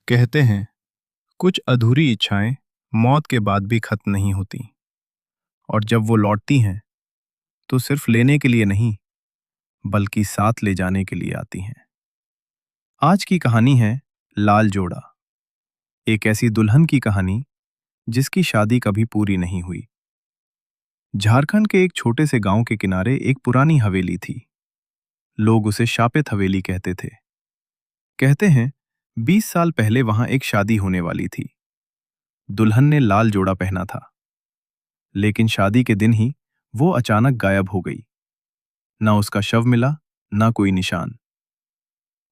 कहते हैं कुछ अधूरी इच्छाएं मौत के बाद भी खत्म नहीं होती और जब वो लौटती हैं तो सिर्फ लेने के लिए नहीं बल्कि साथ ले जाने के लिए आती हैं। आज की कहानी है लाल जोड़ा, एक ऐसी दुल्हन की कहानी जिसकी शादी कभी पूरी नहीं हुई। झारखंड के एक छोटे से गांव के किनारे एक पुरानी हवेली थी। लोग उसे शापित हवेली कहते थे। कहते हैं 20 साल पहले वहां एक शादी होने वाली थी। दुल्हन ने लाल जोड़ा पहना था, लेकिन शादी के दिन ही वो अचानक गायब हो गई। ना उसका शव मिला, ना कोई निशान।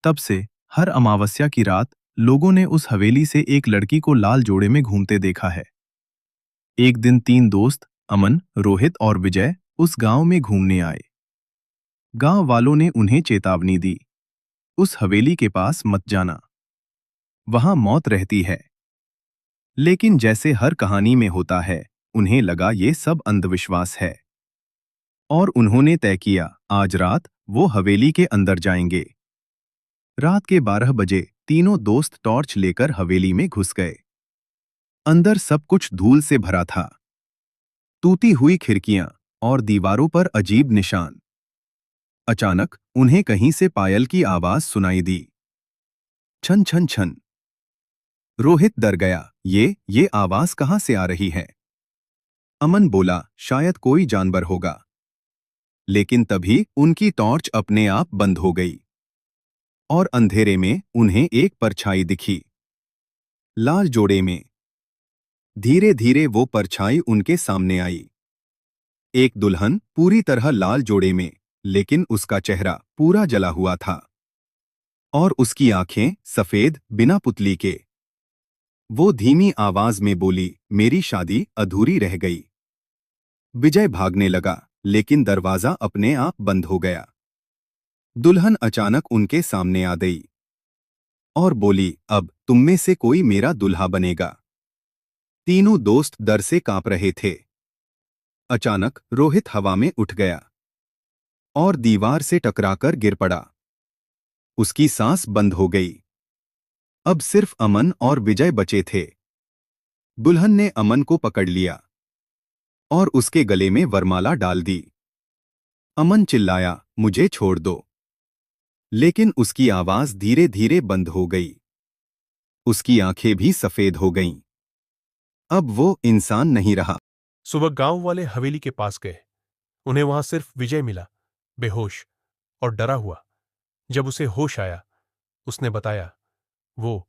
तब से हर अमावस्या की रात लोगों ने उस हवेली से एक लड़की को लाल जोड़े में घूमते देखा है। एक दिन 3 दोस्त अमन, रोहित और विजय उस गांव में घूमने आए। गांव वालों ने उन्हें चेतावनी दी, उस हवेली के पास मत जाना, वहां मौत रहती है। लेकिन जैसे हर कहानी में होता है, उन्हें लगा ये सब अंधविश्वास है और उन्होंने तय किया आज रात वो हवेली के अंदर जाएंगे। रात के 12 बजे तीनों दोस्त टॉर्च लेकर हवेली में घुस गए। अंदर सब कुछ धूल से भरा था, टूटी हुई खिड़कियां और दीवारों पर अजीब निशान। अचानक उन्हें कहीं से पायल की आवाज सुनाई दी, छन छन छन। रोहित डर गया, ये आवाज कहां से आ रही है? अमन बोला, शायद कोई जानवर होगा। लेकिन तभी उनकी टॉर्च अपने आप बंद हो गई और अंधेरे में उन्हें एक परछाई दिखी, लाल जोड़े में। धीरे धीरे वो परछाई उनके सामने आई। एक दुल्हन पूरी तरह लाल जोड़े में, लेकिन उसका चेहरा पूरा जला हुआ था और उसकी आंखें सफेद बिना पुतली के। वो धीमी आवाज में बोली, मेरी शादी अधूरी रह गई। विजय भागने लगा, लेकिन दरवाजा अपने आप बंद हो गया। दुल्हन अचानक उनके सामने आ गई और बोली, अब तुम में से कोई मेरा दूल्हा बनेगा। तीनों दोस्त डर से कांप रहे थे। अचानक रोहित हवा में उठ गया और दीवार से टकराकर गिर पड़ा। उसकी सांस बंद हो गई। अब सिर्फ अमन और विजय बचे थे। दुल्हन ने अमन को पकड़ लिया और उसके गले में वरमाला डाल दी। अमन चिल्लाया, मुझे छोड़ दो। लेकिन उसकी आवाज धीरे धीरे बंद हो गई। उसकी आंखें भी सफेद हो गईं। अब वो इंसान नहीं रहा। सुबह गांव वाले हवेली के पास गए। उन्हें वहां सिर्फ विजय मिला, बेहोश और डरा हुआ। जब उसे होश आया, उसने बताया, वो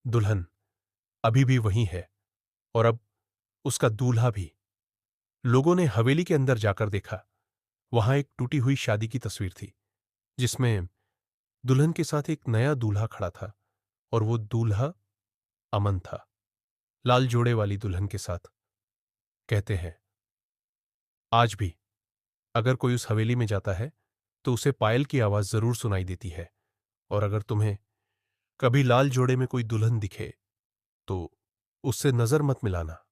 दुल्हन अभी भी वहीं है और अब उसका दूल्हा भी। लोगों ने हवेली के अंदर जाकर देखा। वहां एक टूटी हुई शादी की तस्वीर थी, जिसमें दुल्हन के साथ एक नया दूल्हा खड़ा था और वो दूल्हा अमन था, लाल जोड़े वाली दुल्हन के साथ। कहते हैं आज भी अगर कोई उस हवेली में जाता है तो उसे पायल की आवाज जरूर सुनाई देती है। और अगर तुम्हें कभी लाल जोड़े में कोई दुल्हन दिखे तो उससे नजर मत मिलाना।